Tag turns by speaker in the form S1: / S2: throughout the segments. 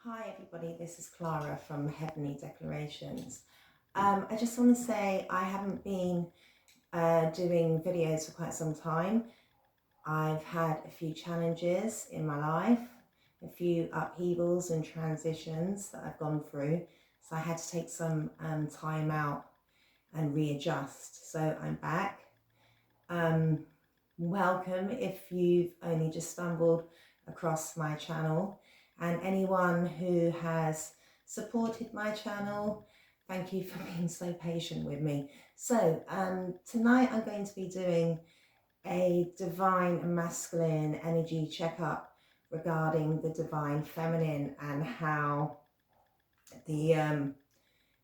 S1: Hi everybody, this is Clara from Heavenly Declarations. I just want to say I haven't been doing videos for quite some time. I've had a few challenges in my life, a few upheavals and transitions that I've gone through. So I had to take some time out and readjust. So I'm back. Welcome if you've only just stumbled across my channel, and anyone who has supported my channel, thank you for being so patient with me. So tonight I'm going to be doing a divine masculine energy checkup regarding the divine feminine and how the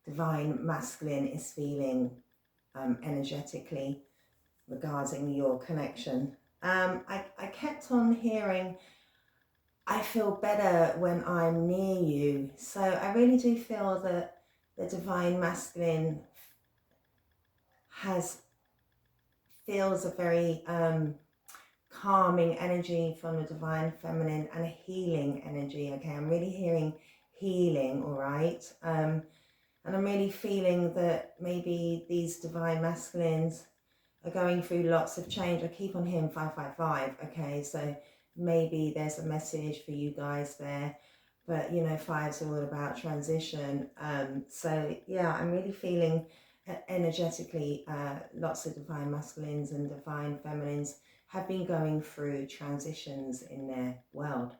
S1: divine masculine is feeling energetically regarding your connection. I kept on hearing, I feel better when I'm near you. So I really do feel that the divine masculine feels a very calming energy from the divine feminine and a healing energy. Okay, I'm really hearing healing, all right? And I'm really feeling that maybe these divine masculines are going through lots of change. I keep on hearing 555, okay, so maybe there's a message for you guys there, but you know, fives are all about transition. So yeah, I'm really feeling energetically lots of divine masculines and divine feminines have been going through transitions in their world.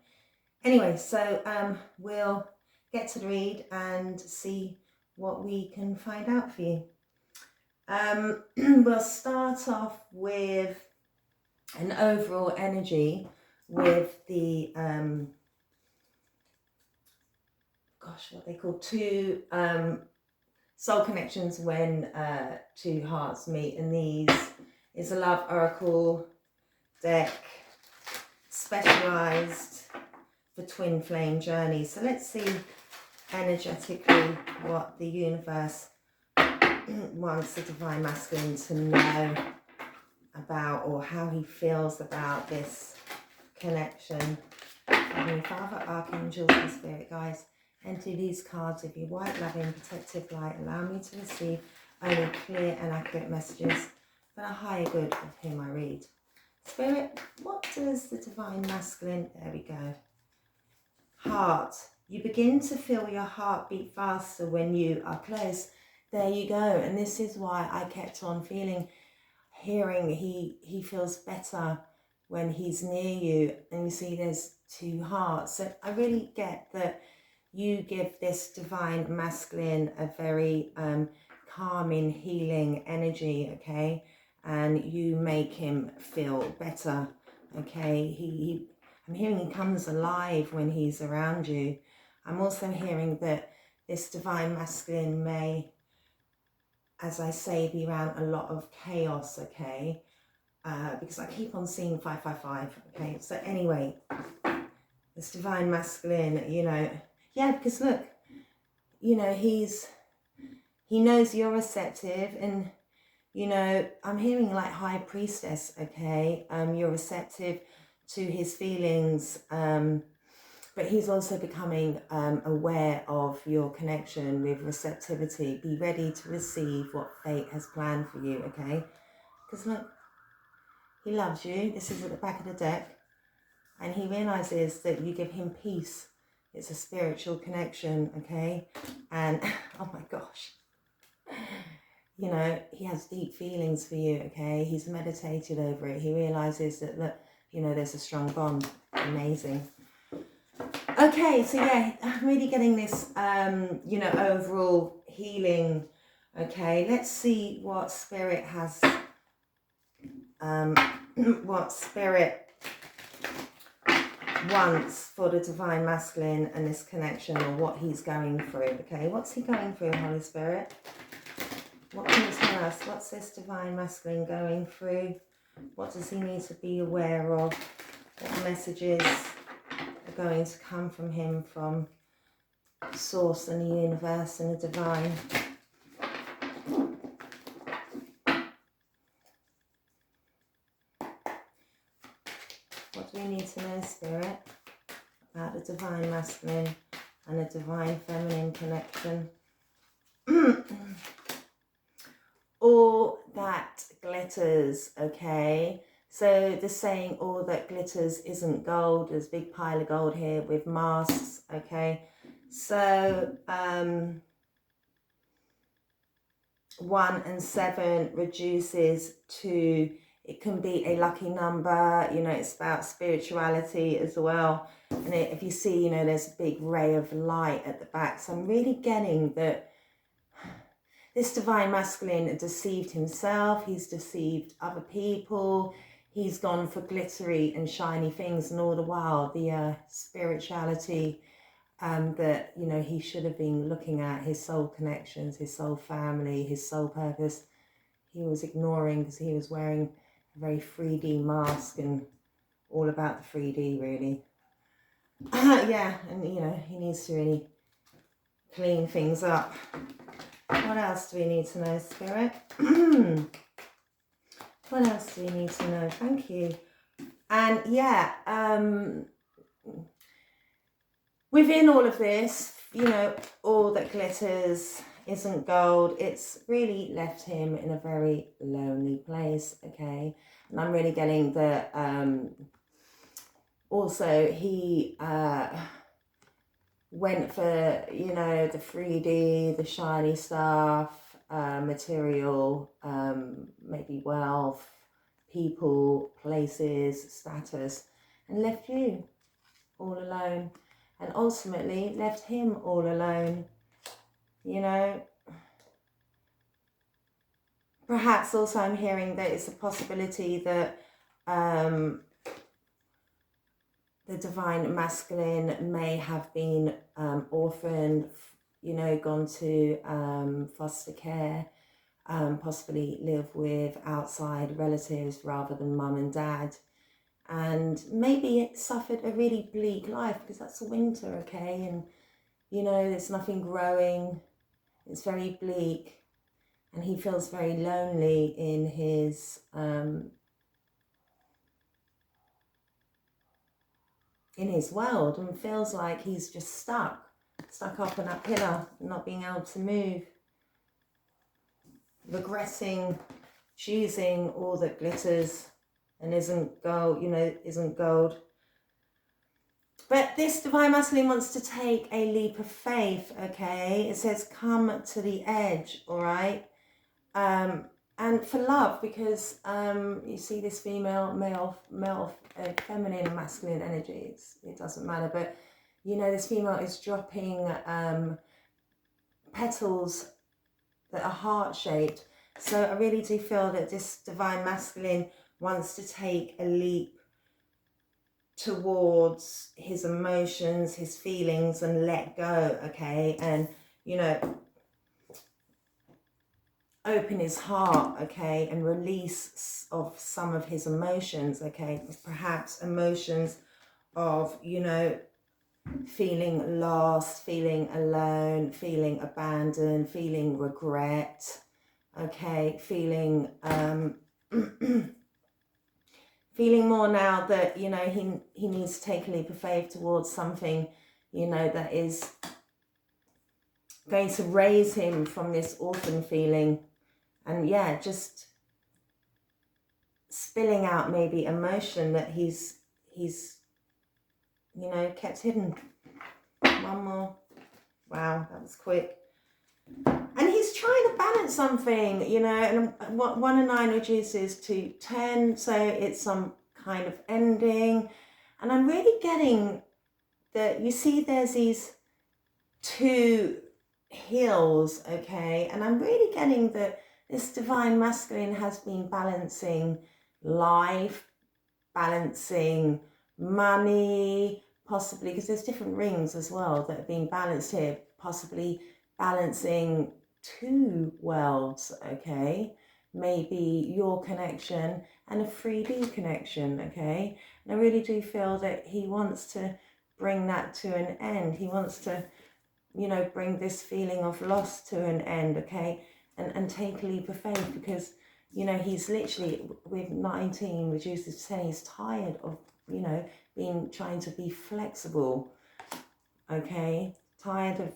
S1: Anyway, so we'll get to the read and see what we can find out for you. We'll start off with an overall energy with the what they call two soul connections when two hearts meet, and these is a love oracle deck specialized for twin flame journeys. So let's see energetically what the universe wants the divine masculine to know about, or how he feels about this connection. Heavenly Father, archangels, and spirit guides, enter these cards with your white, loving, protective light. Allow me to receive only clear and accurate messages for the higher good of whom I read. Spirit, what does the divine masculine, there we go. Heart, you begin to feel your heart beat faster when you are close. There you go. And this is why I kept on hearing he feels better when he's near you. And you see there's two hearts. So I really get that you give this divine masculine a very calming, healing energy, okay? And you make him feel better, okay? I'm hearing he comes alive when he's around you. I'm also hearing that this divine masculine may, as I say, be around a lot of chaos, okay? Because I keep on seeing 555, okay? So anyway, this divine masculine, you know, yeah, because look, you know, he knows you're receptive, and, you know, I'm hearing like high priestess, okay? You're receptive to his feelings, but he's also becoming aware of your connection with receptivity. Be ready to receive what fate has planned for you, okay? Because look, he loves you. This is at the back of the deck. And he realizes that you give him peace. It's a spiritual connection, okay? And, oh my gosh. You know, he has deep feelings for you, okay? He's meditated over it. He realizes that, look, you know, there's a strong bond. Amazing. Okay, so yeah, I'm really getting this, you know, overall healing. Okay, let's see what spirit has, what spirit wants for the divine masculine and this connection, or what he's going through. Okay, what's he going through, Holy Spirit? What can you tell us? What's this divine masculine going through? What does he need to be aware of? What messages are going to come from him, from Source and the universe and the divine? What do we need to know, Spirit, about the divine masculine and a divine feminine connection. All that glitters, okay? So the saying, all that glitters isn't gold. There's a big pile of gold here with masks, okay? So 1 and 7 reduces to, it can be a lucky number, you know, it's about spirituality as well. And if you see, you know, there's a big ray of light at the back. So I'm really getting that this divine masculine deceived himself, he's deceived other people, he's gone for glittery and shiny things, and all the while the spirituality that, you know, he should have been looking at, his soul connections, his soul family, his soul purpose, he was ignoring because he was wearing a very 3D mask and all about the 3D really. Yeah, and you know, he needs to really clean things up. What else do we need to know, Spirit? What else do we need to know? Thank you. And yeah, within all of this, you know, all that glitters isn't gold. It's really left him in a very lonely place, okay? And I'm really getting the, also he went for, you know, the 3D, the shiny stuff, material, maybe wealth, people, places, status, and left you all alone. And ultimately left him all alone, you know. Perhaps also I'm hearing that it's a possibility that the divine masculine may have been orphaned, you know, gone to foster care, possibly live with outside relatives rather than mum and dad. And maybe it suffered a really bleak life because that's winter, okay? And, you know, there's nothing growing. It's very bleak. And he feels very lonely in his world, and feels like he's just stuck up on that pillar, not being able to move, regretting choosing all that glitters and isn't gold, you know, isn't gold. But this divine masculine wants to take a leap of faith, okay? It says come to the edge, all right? And for love, because you see this female, male, feminine and masculine energies, it doesn't matter, but you know, this female is dropping petals that are heart-shaped. So I really do feel that this divine masculine wants to take a leap towards his emotions, his feelings, and let go, okay? And, you know, open his heart, okay, and release of some of his emotions, okay? Perhaps emotions of, you know, feeling lost, feeling alone, feeling abandoned, feeling regret, okay, feeling feeling more now that, you know, he needs to take a leap of faith towards something, you know, that is going to raise him from this orphan feeling. And yeah, just spilling out maybe emotion that he's you know, kept hidden. One more. Wow, that was quick. And he's trying to balance something, you know, and 1 and 9 reduces to 10, so it's some kind of ending. And I'm really getting that, you see there's these 2 hills, okay, and I'm really getting that this divine masculine has been balancing life, balancing money, possibly, because there's different rings as well that are being balanced here, possibly balancing 2 worlds, okay? Maybe your connection and a 3D connection, okay? And I really do feel that he wants to bring that to an end. He wants to, you know, bring this feeling of loss to an end, okay? And take a leap of faith, because, you know, he's literally, with 19 reduced to 10, he's tired of, you know, trying to be flexible, okay? tired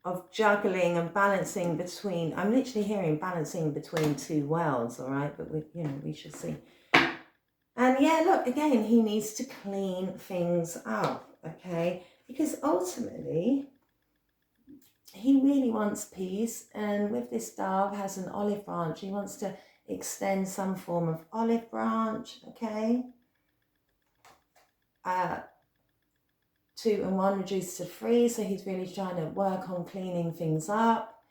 S1: of juggling and balancing between, I'm literally hearing balancing between two worlds, all right? But we shall see. And yeah, look, again, he needs to clean things up, okay? Because ultimately, he really wants peace. And with this dove has an olive branch, he wants to extend some form of olive branch, okay? 2 and 1 reduced to 3, so he's really trying to work on cleaning things up.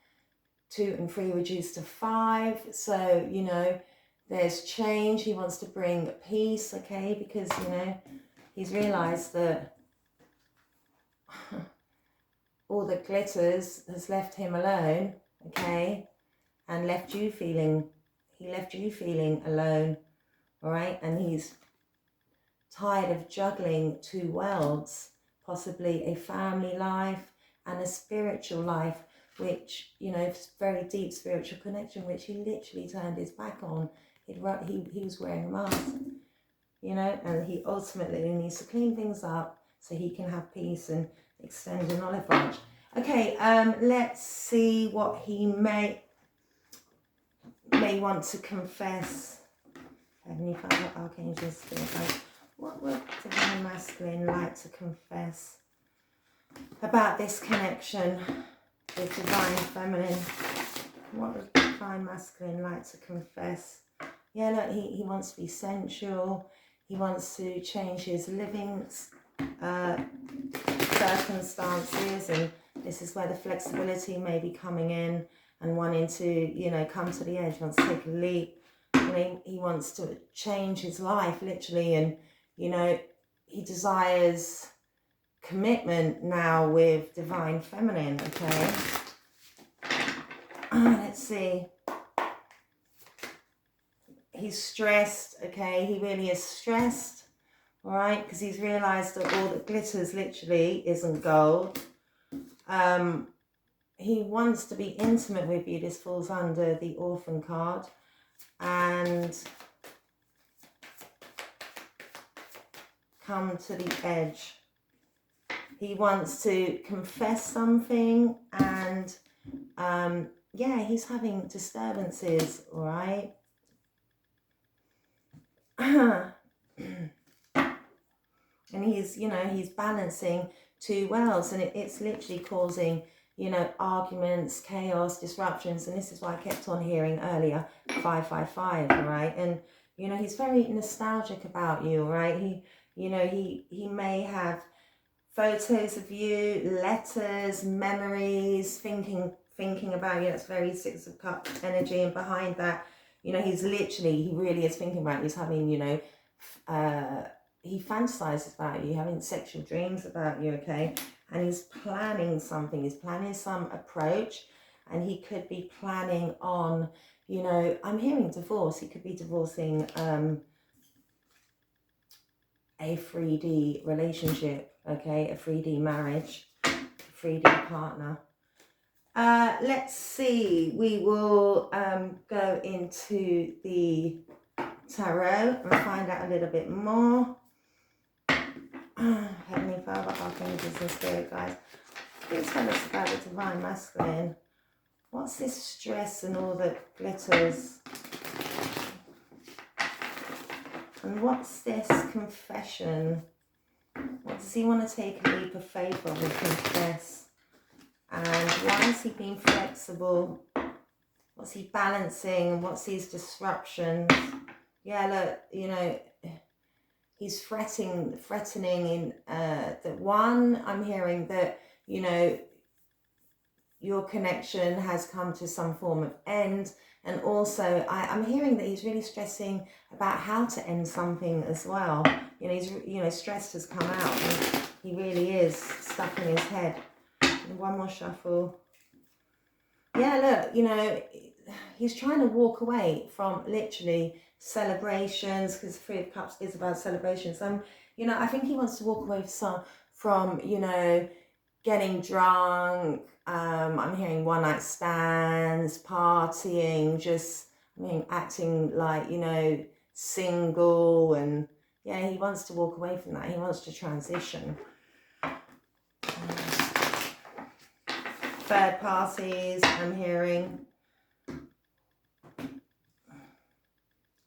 S1: 2 and 3 reduced to 5, so there's change. He wants to bring peace, okay, because he's realized that all the glitters has left him alone, okay, and he left you feeling alone, all right, and he's tired of juggling 2 worlds, possibly a family life and a spiritual life, which, very deep spiritual connection, which he literally turned his back on. He was wearing a mask, and he ultimately needs to clean things up so he can have peace and extend an olive branch. Okay, let's see what he may want to confess. Heavenly Father, Archangel, Spirit, what would Divine Masculine like to confess about this connection with Divine Feminine? What would Divine Masculine like to confess? Yeah, look, he wants to be sensual. He wants to change his living circumstances, and this is where the flexibility may be coming in, and wanting to, come to the edge, wants to take a leap. He wants to change his life, literally, and, he desires commitment now with Divine Feminine, okay? Let's see. He's stressed, okay? He really is stressed, all right? Because he's realised that all that glitters literally isn't gold. He wants to be intimate with you. This falls under the Orphan card. And come to the edge. He wants to confess something, and yeah, he's having disturbances, all right? And he's balancing 2 worlds, and it's literally causing, arguments, chaos, disruptions. And this is why I kept on hearing earlier 555, all right? And he's very nostalgic about you, all right? He may have photos of you, letters, memories, thinking about you. That's very 6 of Cups energy, and behind that, he really is thinking about you. He's having, he fantasizes about you, having sexual dreams about you, okay? And he's planning something. He's planning some approach, and he could be planning on, I'm hearing divorce. He could be divorcing a 3D relationship, okay? A 3D marriage, a 3D partner. Let's see. We will go into the tarot and find out a little bit more. Heavenly Father, Archangels and Spirit Guides, please tell us about the Divine Masculine. What's this stress and all that glitters? And what's this confession? What does he want to take a leap of faith of and confess? And why is he being flexible? What's he balancing? What's these disruptions? Yeah, look, he's threatening in that one, I'm hearing that, your connection has come to some form of end. And also, I'm hearing that he's really stressing about how to end something as well. He's, stress has come out. And he really is stuck in his head. And one more shuffle. Yeah, look, he's trying to walk away from literally celebrations, because 3 of Cups is about celebrations. I think he wants to walk away from getting drunk. I'm hearing one night stands, partying, just acting like, single, and yeah, he wants to walk away from that. He wants to transition. third parties, I'm hearing.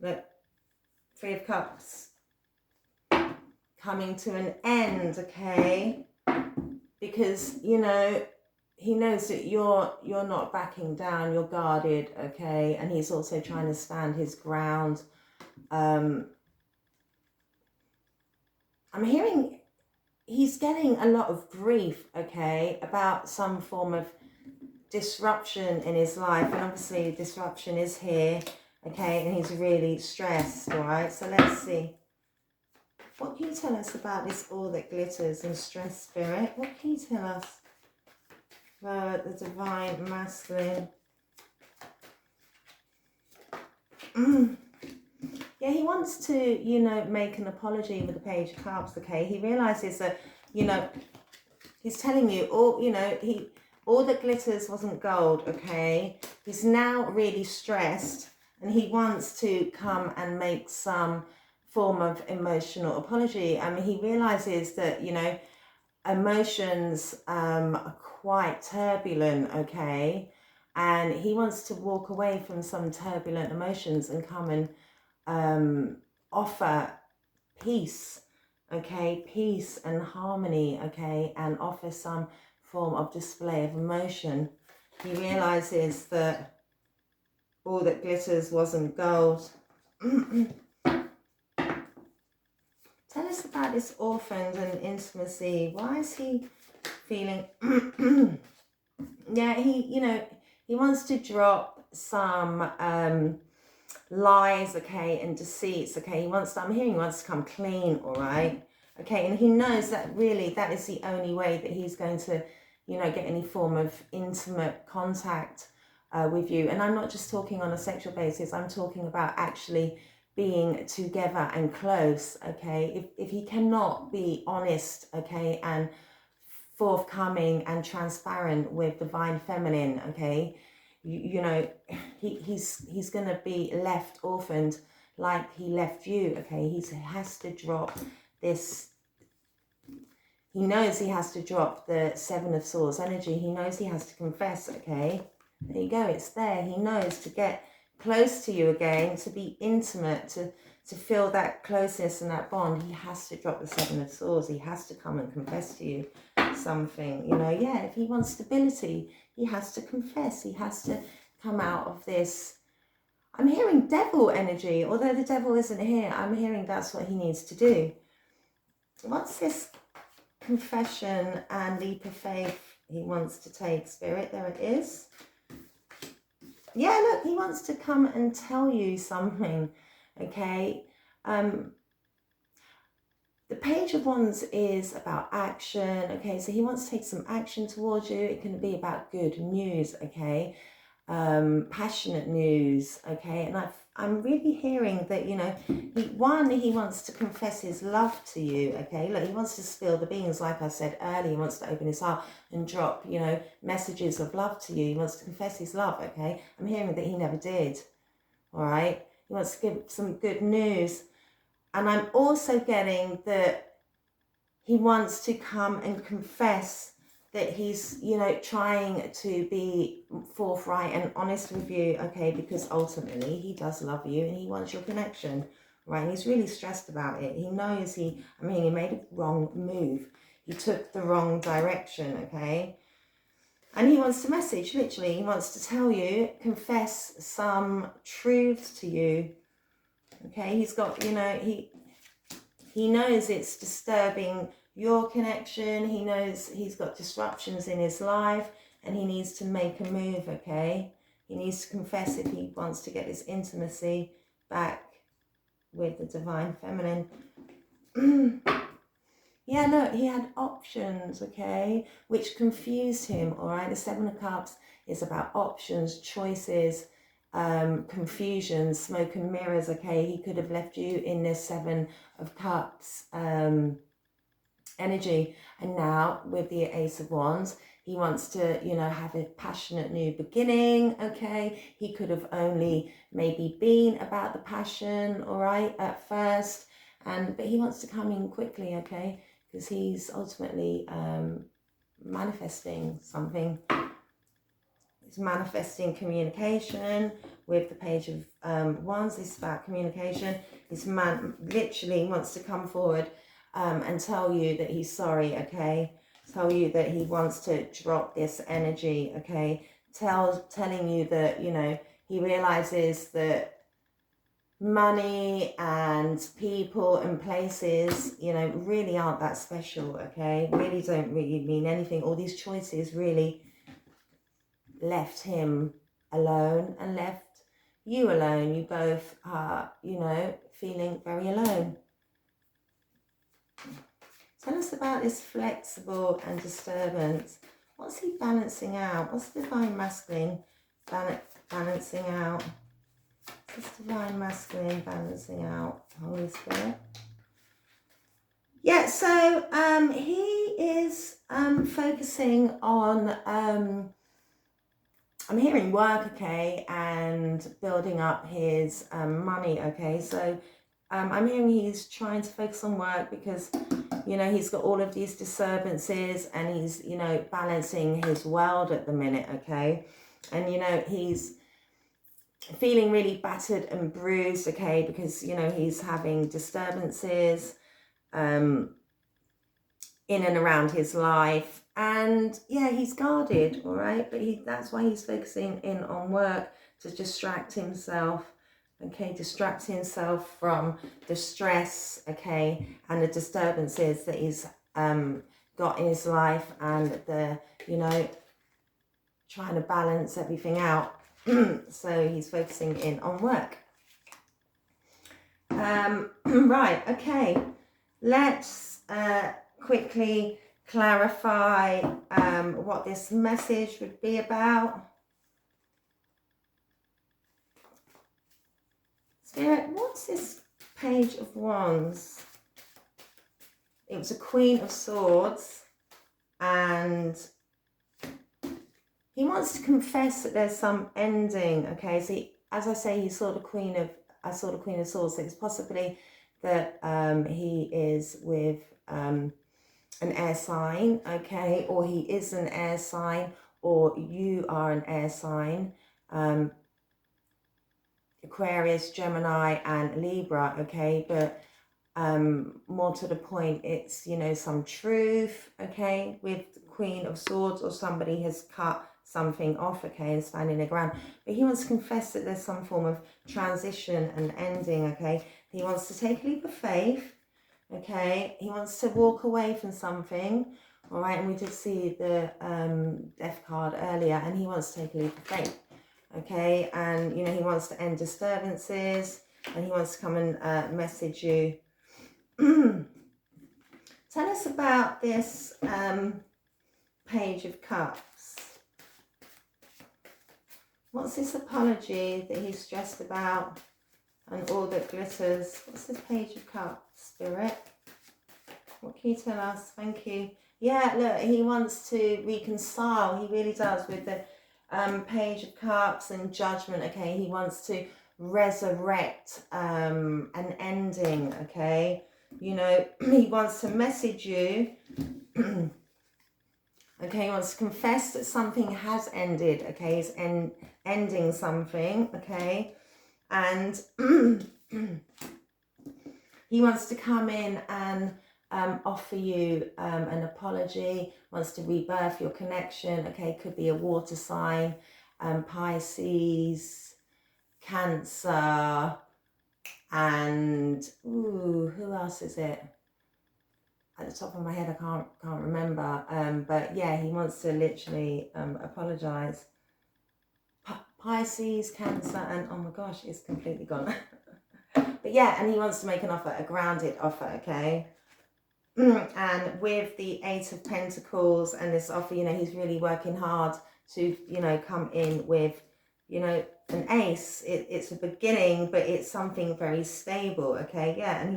S1: Look, Three of Cups coming to an end, okay? Because, you know, he knows that you're not backing down, you're guarded, okay? And he's also trying to stand his ground. I'm hearing he's getting a lot of grief, okay, about some form of disruption in his life. And obviously disruption is here, okay? And he's really stressed, all right? So let's see. What can you tell us about this all that glitters and stress, Spirit? What can you tell us about the divine masculine? Yeah, he wants to, you know, make an apology with the Page of Cups, okay? He realizes that, you know, he's telling you all, you know, all that glitters wasn't gold, okay? He's now really stressed and he wants to come and make some form of emotional apology. I mean, he realizes that, you know, emotions are quite turbulent, okay? And he wants to walk away from some turbulent emotions and come and offer peace, okay? Peace and harmony, okay? And offer some form of display of emotion. He realizes that all that glitters wasn't gold. Tell us about this orphaned and intimacy. Why is he feeling... Yeah, he, you know, he wants to drop some lies, okay, and deceits, okay? He wants to, I'm hearing he wants to come clean, all right? Okay, and he knows that really that is the only way that he's going to, you know, get any form of intimate contact with you. And I'm not just talking on a sexual basis, I'm talking about actually being together and close, okay? If he cannot be honest, okay, and forthcoming and transparent with divine feminine, okay, you know, he's gonna be left orphaned like he left you, okay? He has to drop this. He knows he has to drop the Seven of Swords energy. He knows he has to confess, okay? There you go, it's there. He knows to get close to you again, to be intimate, to feel that closeness and that bond, he has to drop the Seven of Swords. He has to come and confess to you something, you know. Yeah, if he wants stability, he has to confess. He has to come out of this. I'm hearing devil energy, although the devil isn't here. I'm hearing that's what he needs to do. What's this confession and leap of faith he wants to take, Spirit? There it is. Yeah, look, he wants to come and tell you something, okay? The Page of Wands is about action, okay? So he wants to take some action towards you. It can be about good news, okay? Passionate news, okay? And I'm really hearing that, you know, he wants to confess his love to you, okay? Look, he wants to spill the beans, like I said earlier. He wants to open his heart and drop, you know, messages of love to you. He wants to confess his love, okay? I'm hearing that he never did, all right? He wants to give some good news. And I'm also getting that he wants to come and confess that he's, you know, trying to be forthright and honest with you, okay, because ultimately he does love you and he wants your connection, right? And he's really stressed about it. He knows he made a wrong move. He took the wrong direction, okay? And he wants to message, literally, he wants to tell you, confess some truths to you, okay? He's got, you know, he knows it's disturbing your connection. He knows he's got disruptions in his life and he needs to make a move, okay? He needs to confess if he wants to get his intimacy back with the divine feminine. Yeah, look, he had options, okay, which confused him, all right? The Seven of Cups is about options, choices, confusion, smoke and mirrors, okay? He could have left you in this Seven of Cups energy, and now with the Ace of Wands, he wants to, you know, have a passionate new beginning, okay? He could have only maybe been about the passion, all right, at first, but he wants to come in quickly, okay? Because he's ultimately manifesting something. It's manifesting communication with the Page of Wands. This is about communication. This man literally wants to come forward and tell you that he's sorry, okay? Tell you that he wants to drop this energy, okay? Telling you that, you know, he realizes that money and people and places, you know, really aren't that special, okay? Really don't really mean anything. All these choices really left him alone and left you alone. You both are, you know, feeling very alone. Tell us about this flexible and disturbance. What's he balancing out? What's the Divine Masculine balancing out? This Divine Masculine balancing out, Holy Spirit. Yeah, so he is focusing on, I'm hearing work, okay, and building up his money, okay. So I'm hearing he's trying to focus on work because, you know, he's got all of these disturbances and he's, you know, balancing his world at the minute, okay. And, you know, he's feeling really battered and bruised, okay, because, you know, he's having disturbances in and around his life, and yeah, he's guarded, all right, but that's why he's focusing in on work, to distract himself, okay, distract himself from the stress, okay, and the disturbances that he's got in his life, and the, you know, trying to balance everything out. So he's focusing in on work. Right, okay, let's quickly clarify what this message would be about. Spirit, what's this Page of Wands? It was a Queen of Swords, and he wants to confess that there's some ending, okay? So as I say, I saw the Queen of Swords, so it's possibly that he is with an air sign, okay, or he is an air sign, or you are an air sign, Aquarius, Gemini, and Libra, okay, but more to the point, it's, you know, some truth, okay, with the Queen of Swords, or somebody has cut something off, okay, and standing their ground, but he wants to confess that there's some form of transition and ending, okay. He wants to take a leap of faith, okay, he wants to walk away from something, all right, and we did see the Death card earlier, and he wants to take a leap of faith, okay, and, you know, he wants to end disturbances, and he wants to come and message you. Tell us about this Page of Cups. What's this apology that he's stressed about and all that glitters? What's this Page of Cups, Spirit? What can you tell us? Thank you. Yeah, look, he wants to reconcile. He really does, with the Page of Cups and Judgment, okay? He wants to resurrect an ending, okay? You know, he wants to message you. Okay, he wants to confess that something has ended, okay? He's ending something, okay? And he wants to come in and offer you an apology, wants to rebirth your connection, okay? Could be a water sign, Pisces, Cancer, and who else is it? At the top of my head, I can't remember. But yeah, he wants to literally apologize. Pisces, Cancer, and oh my gosh, it's completely gone. But yeah, and he wants to make an offer, a grounded offer, okay? And with the Eight of Pentacles and this offer, you know, he's really working hard to, you know, come in with, you know, an ace. It's a beginning, but it's something very stable, okay? Yeah, and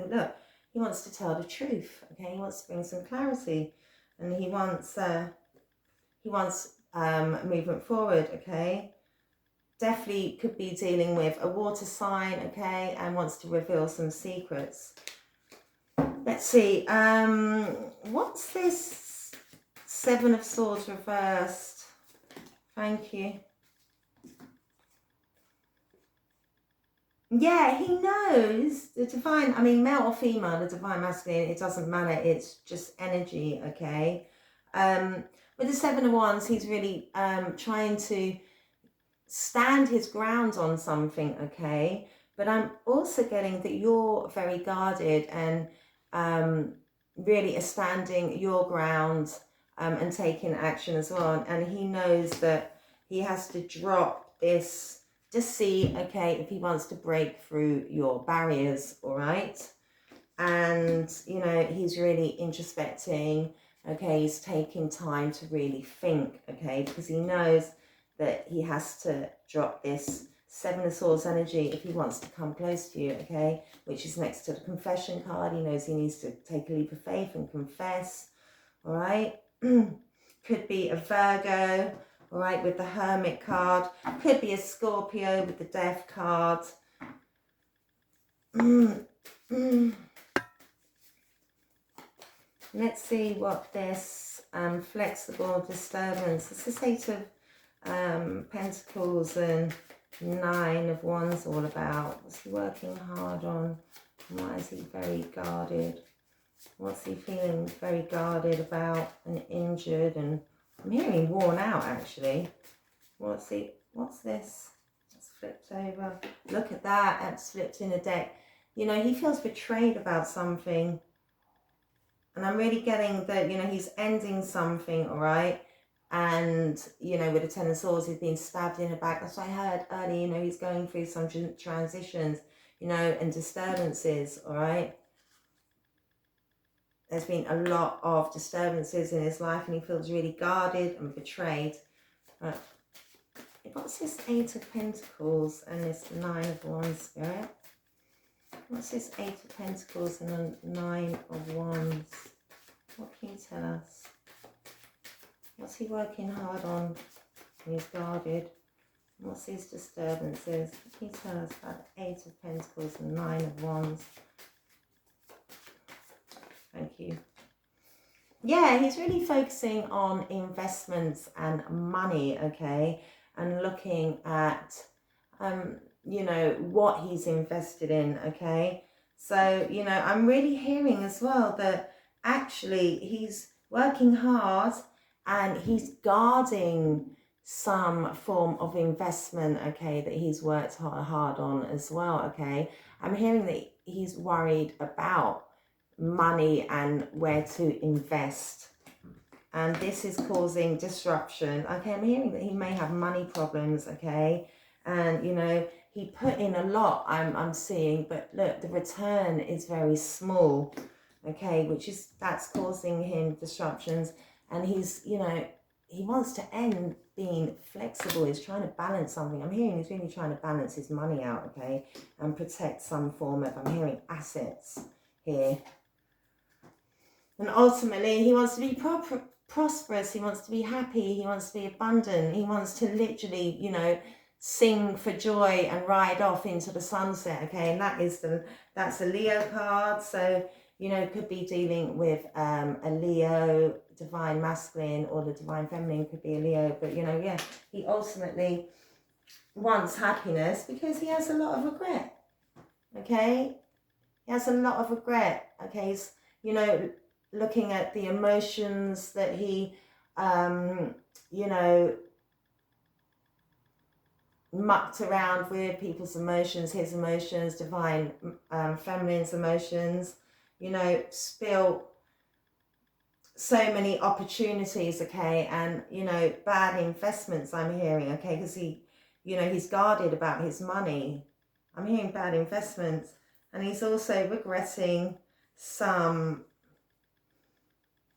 S1: he wants to tell the truth, okay? He wants to bring some clarity, and he wants movement forward, okay? Definitely could be dealing with a water sign, okay, and wants to reveal some secrets. Let's see, what's this Seven of Swords reversed? Thank you. Yeah, he knows the divine, I mean, male or female, the divine masculine, it doesn't matter. It's just energy, okay? With the Seven of Wands, he's really trying to stand his ground on something, okay? But I'm also getting that you're very guarded and really are standing your ground and taking action as well. And he knows that he has to drop this to see, okay, if he wants to break through your barriers, all right? And, you know, he's really introspecting, okay? He's taking time to really think, okay? Because he knows that he has to drop this Seven of Swords energy if he wants to come close to you, okay? Which is next to the confession card. He knows he needs to take a leap of faith and confess, all right? Could be a Virgo, all right, with the Hermit card. Could be a Scorpio with the Death card. Let's see what this flexible disturbance. It's the Eight of Pentacles and Nine of Wands all about. What's he working hard on? Why is he very guarded? What's he feeling very guarded about and injured? And I'm hearing worn out actually. What's this? It's flipped over. Look at that. That's flipped in a deck. You know, he feels betrayed about something. And I'm really getting that, you know, he's ending something, all right? And, you know, with the Ten of Swords, he's been stabbed in the back. That's what I heard earlier, you know, he's going through some transitions, you know, and disturbances, all right? There's been a lot of disturbances in his life and he feels really guarded and betrayed. Right. What's this Eight of Pentacles and this Nine of Wands, Spirit? What's this Eight of Pentacles and a Nine of Wands? What can you tell us? What's he working hard on? He's guarded. What's his disturbances? What can you tell us about the Eight of Pentacles and Nine of Wands? Thank you. Yeah, he's really focusing on investments and money, okay? And looking at, you know, what he's invested in, okay? So, you know, I'm really hearing as well that actually he's working hard and he's guarding some form of investment, okay, that he's worked hard on as well, okay? I'm hearing that he's worried about money and where to invest. And this is causing disruption. Okay, I'm hearing that he may have money problems, okay? And, you know, he put in a lot, I'm seeing, but look, the return is very small, okay? That's causing him disruptions. And he's, you know, he wants to end being flexible. He's trying to balance something. I'm hearing he's really trying to balance his money out, okay? And protect some form of, I'm hearing assets here. And ultimately, he wants to be prosperous. He wants to be happy. He wants to be abundant. He wants to literally, you know, sing for joy and ride off into the sunset. Okay, and that's a Leo card. So, you know, could be dealing with a Leo, divine masculine, or the divine feminine could be a Leo. But, you know, yeah, he ultimately wants happiness because he has a lot of regret. Okay, he has a lot of regret. Okay, he's, you know, looking at the emotions that he, you know, mucked around with, people's emotions, his emotions, divine feminine's emotions, you know, spilt so many opportunities, okay, and, you know, bad investments I'm hearing, okay, because he, you know, he's guarded about his money. I'm hearing bad investments, and he's also regretting some.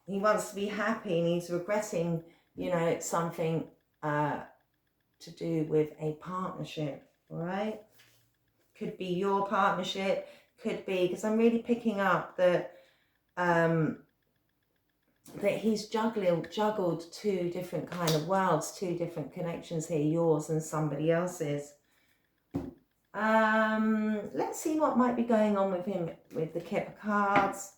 S1: He wants to be happy and he's regretting, you know, something to do with a partnership, all right? Could be your partnership, could be, because I'm really picking up that that he's juggled two different kind of worlds, two different connections here, yours and somebody else's. Let's see what might be going on with him with the Kipper cards.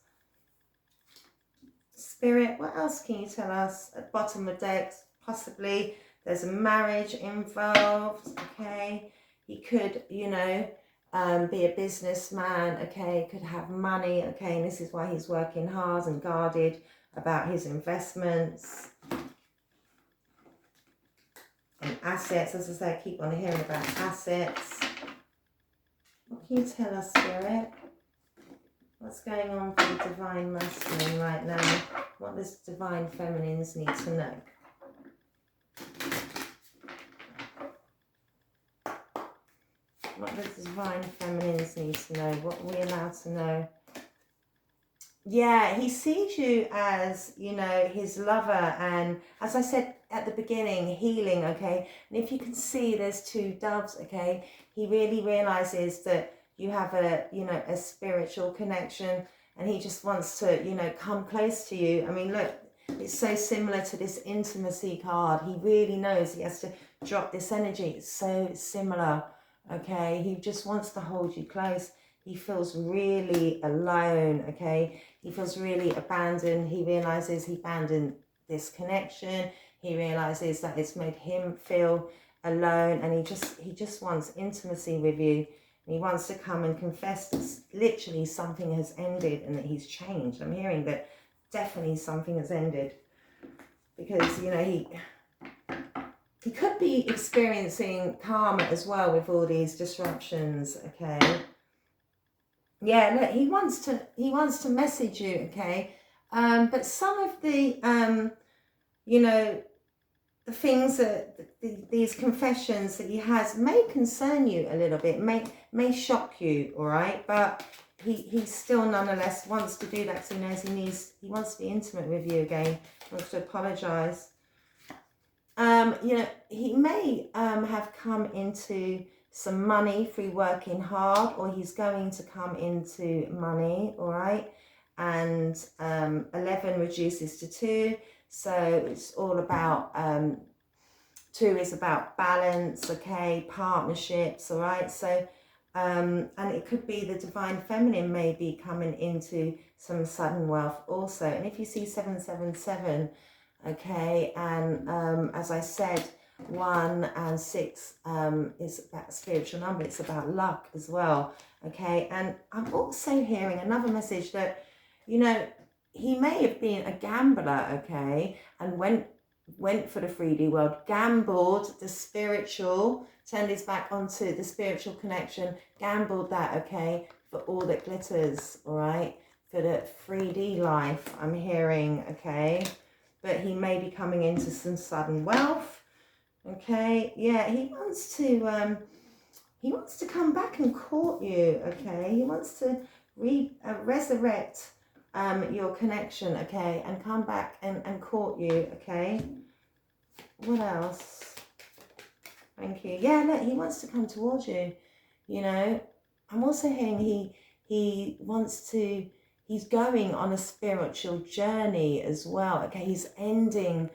S1: Spirit, what else can you tell us? At the bottom of the deck, possibly there's a marriage involved, okay? He could, you know, be a businessman, okay, could have money, okay, and this is why he's working hard and guarded about his investments and assets. As I say, I keep on hearing about assets. What can you tell us, Spirit? What's going on for the Divine Masculine right now? What does Divine Feminines need to know? What does Divine Feminines need to know? What are we allowed to know? Yeah, he sees you as, you know, his lover, and as I said at the beginning, healing, okay? And if you can see there's two doves, okay? He really realizes that you have a, you know, a spiritual connection, and he just wants to, you know, come close to you. I mean, look, it's so similar to this intimacy card. He really knows he has to drop this energy. It's so similar, okay? He just wants to hold you close. He feels really alone, okay? He feels really abandoned. He realizes he abandoned this connection. He realizes that it's made him feel alone, and he just wants intimacy with you. And he wants to come and confess that literally something has ended and that he's changed. I'm hearing that definitely something has ended, because, you know, he could be experiencing karma as well with all these disruptions, okay? Yeah, look, he wants to message you, okay? But some of the, you know, the things that, these confessions that he has may concern you a little bit, may shock you, all right? But he still nonetheless wants to do that, because he knows he wants to be intimate with you again, wants to apologize. You know, he may have come into some money through working hard, or he's going to come into money, all right? And 11 reduces to 2, so it's all about 2 is about balance, okay, partnerships, all right? So and it could be the Divine Feminine may be coming into some sudden wealth also. And if you see 777, okay, and as I said, 1 and 6 is about spiritual number. It's about luck as well, okay? And I'm also hearing another message that, you know, he may have been a gambler, okay, and went for the 3D world, gambled the spiritual, turned his back onto the spiritual connection, gambled that, okay, for all that glitters, all right, for the 3D life, I'm hearing, okay? But he may be coming into some sudden wealth, okay? Yeah, he wants to come back and court you, okay? He wants to resurrect your connection, okay, and come back and court you, okay? What else? Thank you. Yeah, look, he wants to come towards you, you know. I'm also hearing he wants to, he's going on a spiritual journey as well, okay? He's ending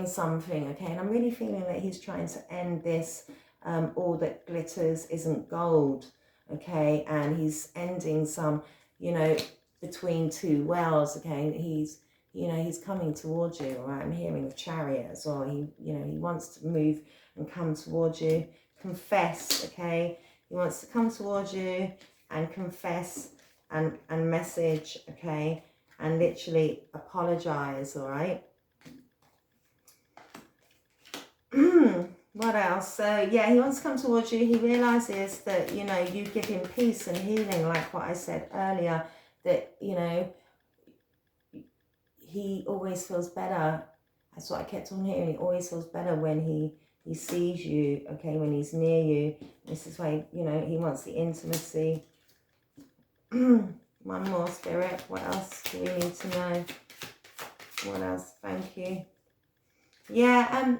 S1: something, okay? And I'm really feeling that he's trying to end this, all that glitters isn't gold, okay? And he's ending some, you know, between two wells, okay? He's, you know, he's coming towards you, all right? I'm hearing the Chariot as well. He, you know, he wants to move and come towards you. Confess, okay? He wants to come towards you and confess and message, okay? And literally apologize, all right? What else? So yeah, he wants to come towards you. He realizes that, you know, you give him peace and healing, like what I said earlier, that, you know, he always feels better. That's what I kept on hearing. He always feels better when he sees you, okay, when he's near you. This is why, you know, he wants the intimacy. One more, Spirit. What else do we need to know? What else? Thank you. Yeah,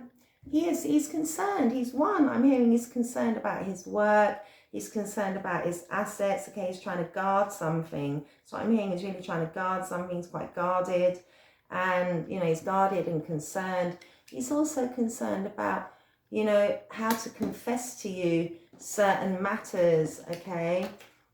S1: he's concerned. He's one. I'm hearing he's concerned about his work. He's concerned about his assets. Okay, he's trying to guard something. So I'm hearing he's really trying to guard something. He's quite guarded. And, you know, he's guarded and concerned. He's also concerned about, you know, how to confess to you certain matters, okay?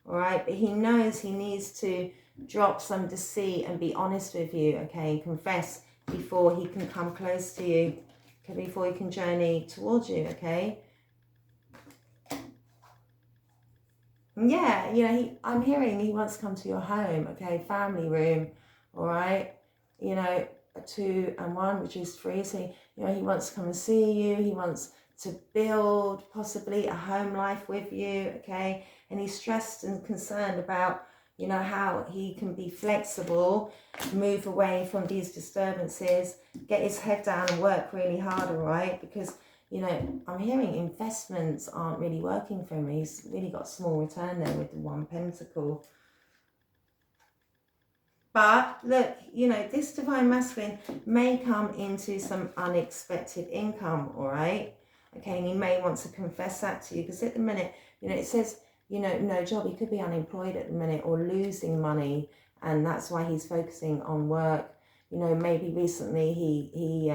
S1: All right, but he knows he needs to drop some deceit and be honest with you, okay? Confess before he can come close to you, okay? Before he can journey towards you, okay? Yeah, you know, I'm hearing he wants to come to your home, okay, family room, all right, you know, a 2 and 1, which is 3. So, you know, he wants to come and see you. He wants to build possibly a home life with you, okay, and he's stressed and concerned about, you know, how he can be flexible, move away from these disturbances, get his head down and work really hard, all right, because you know, I'm hearing investments aren't really working for him. He's really got a small return there with the 1 pentacle. But look, you know, this divine masculine may come into some unexpected income, all right? Okay, and he may want to confess that to you because at the minute, you know, it says, you know, no job. He could be unemployed at the minute or losing money, and that's why he's focusing on work. You know, maybe recently he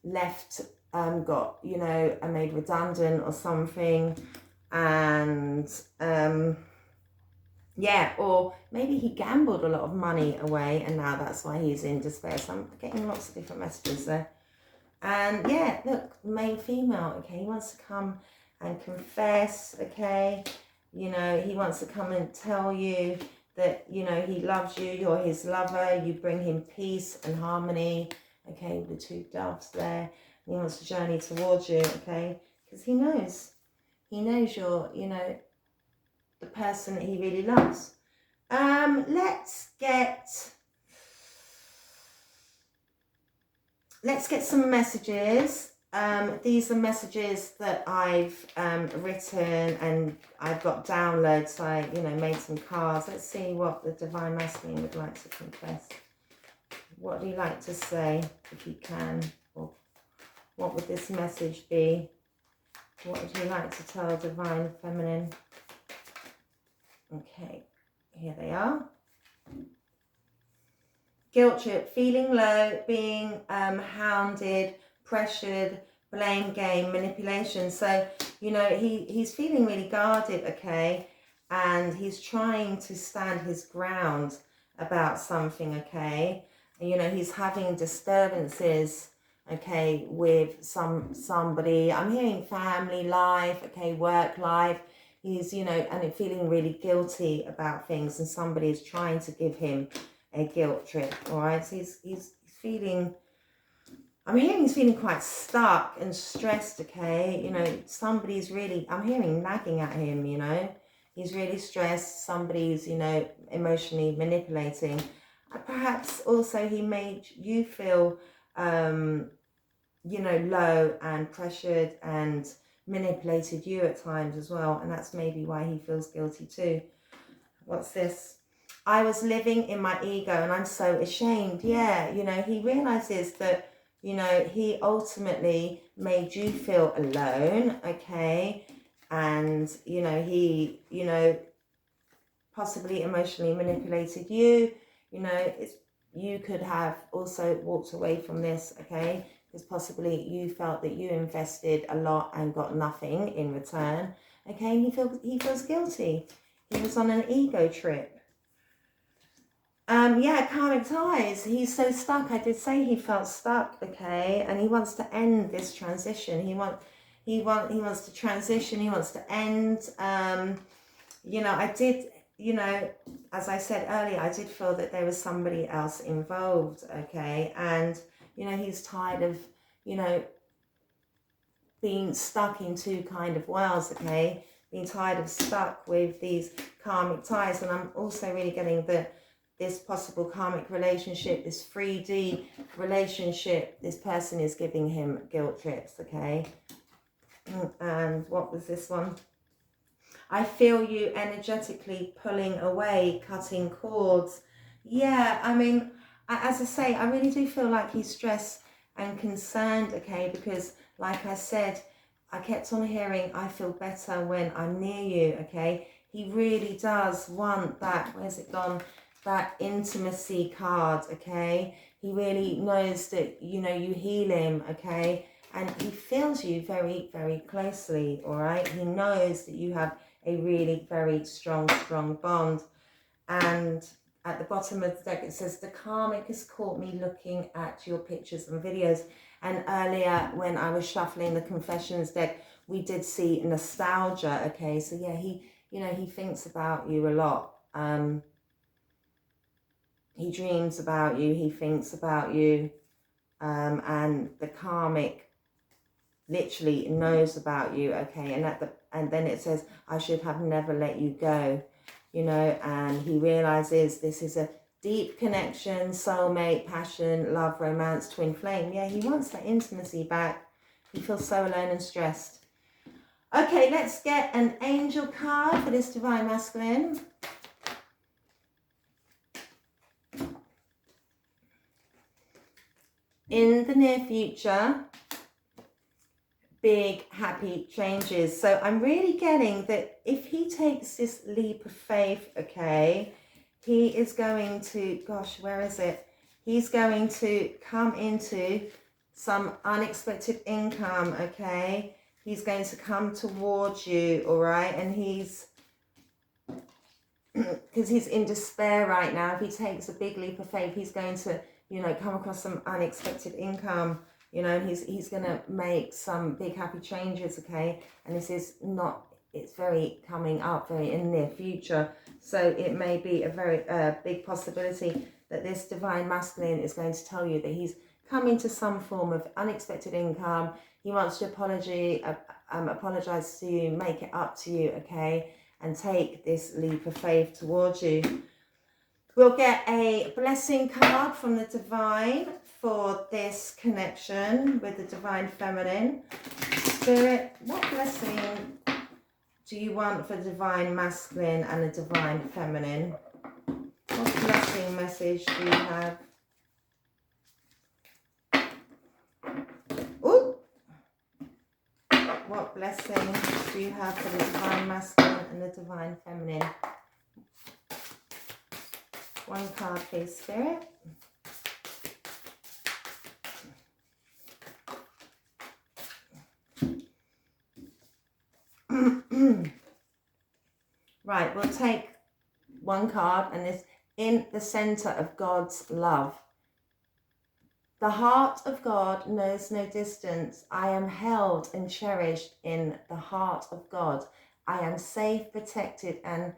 S1: left, got, you know, made redundant or something, and yeah, or maybe he gambled a lot of money away and now that's why he's in despair. So I'm getting lots of different messages there. And yeah, look, male, female, okay, he wants to come and confess, okay, you know, he wants to come and tell you that, you know, he loves you, you're his lover, you bring him peace and harmony, okay, with the 2 doves there. He wants to journey towards you, okay, because he knows you're, you know, the person that he really loves. Let's get some messages. These are messages that I've written and I've got downloads. I, you know, made some cards. Let's see what the divine masculine would like to confess. What do you like to say, if you can? Or what would this message be? What would you like to tell divine feminine? Okay, here they are. Guilt trip, feeling low, being hounded, pressured, blame game, manipulation. So, you know, he's feeling really guarded, okay? And he's trying to stand his ground about something, okay? And, you know, he's having disturbances, okay, with somebody. I'm hearing family life, okay, work life. He's, you know, and feeling really guilty about things, and somebody is trying to give him a guilt trip, all right? So he's feeling, I'm hearing he's feeling quite stuck and stressed, okay? You know, somebody's really, I'm hearing nagging at him, you know? He's really stressed, somebody's, you know, emotionally manipulating. Perhaps also he made you feel, you know, low and pressured and manipulated you at times as well. And that's maybe why he feels guilty too. What's this? I was living in my ego and I'm so ashamed. Yeah, you know, he realizes that, you know, he ultimately made you feel alone, okay? And, you know, he, you know, possibly emotionally manipulated you. You know, you could have also walked away from this, okay? Because possibly you felt that you invested a lot and got nothing in return, okay? And he feels guilty. He was on an ego trip. Yeah, karmic ties. He's so stuck. I did say he felt stuck, okay, and he wants to end this transition. He wants to transition. He wants to end. You know, I did. You know, as I said earlier, I did feel that there was somebody else involved, okay, and you know he's tired of, you know, being stuck in 2 kind of worlds, okay, being tired of stuck with these karmic ties, and I'm also really getting the this possible karmic relationship, this 3D relationship, this person is giving him guilt trips, okay? And what was this one? I feel you energetically pulling away, cutting cords. Yeah, I mean, as I say, I really do feel like he's stressed and concerned, okay? Because like I said, I kept on hearing, I feel better when I'm near you, okay? He really does want that, where's it gone? That intimacy card, okay? He really knows that, you know, you heal him, okay? And he feels you very, very closely, all right? He knows that you have a really very strong bond. And at the bottom of the deck, it says, the karmic has caught me looking at your pictures and videos. And earlier when I was shuffling the confessions deck, we did see nostalgia, okay? So yeah, he you know, he thinks about you a lot. He dreams about you, he thinks about you, and the karmic literally knows about you, okay? And then it says, I should have never let you go, you know, and he realizes this is a deep connection, soulmate, passion, love, romance, twin flame. Yeah, he wants that intimacy back. He feels so alone and stressed. Okay, let's get an angel card for this divine masculine. In the near future, big happy changes. So I'm really getting that if he takes this leap of faith, okay, he is going to, gosh, where is it? He's going to come into some unexpected income, okay? He's going to come towards you, all right? And he's, because he's in despair right now, if he takes a big leap of faith, he's going to, you know, come across some unexpected income, you know, and he's going to make some big happy changes, okay? And this is not, it's very coming up, very in the near future. So it may be a very big possibility that this divine masculine is going to tell you that he's coming to some form of unexpected income. He wants to apologize to you, make it up to you, okay? And take this leap of faith towards you. We'll get a blessing card from the divine for this connection with the divine feminine. Spirit, what blessing do you want for divine masculine and the divine feminine? What blessing message do you have? Ooh! What blessing do you have for the divine masculine and the divine feminine? One card, please, Spirit. Right, we'll take one card, and this in the center of God's love. The heart of God knows no distance. I am held and cherished in the heart of God. I am safe, protected, and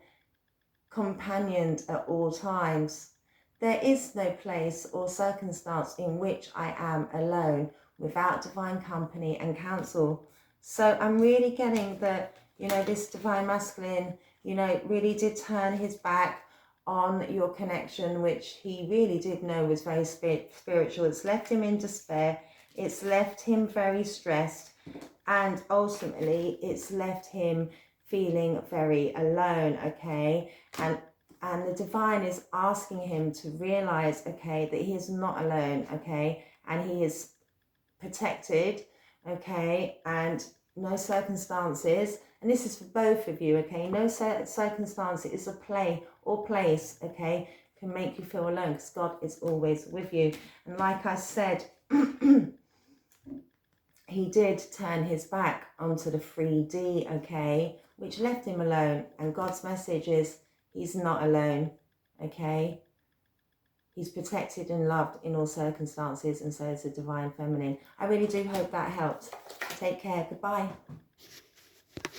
S1: companioned at all times. There is no place or circumstance in which I am alone without divine company and counsel. So I'm really getting that, you know, this divine masculine, you know, really did turn his back on your connection, which he really did know was very spiritual. It's left him in despair. It's left him very stressed. And ultimately, it's left him feeling very alone, okay? And the divine is asking him to realize, okay, that he is not alone, okay? And he is protected, okay? And no circumstances, and this is for both of you, okay? No circumstances, a play or place, okay, can make you feel alone, because God is always with you. And like I said, he did turn his back onto the 3D, okay, which left him alone. And God's message is he's not alone, okay? He's protected and loved in all circumstances, and so is the divine feminine. I really do hope that helps. Take care. Goodbye.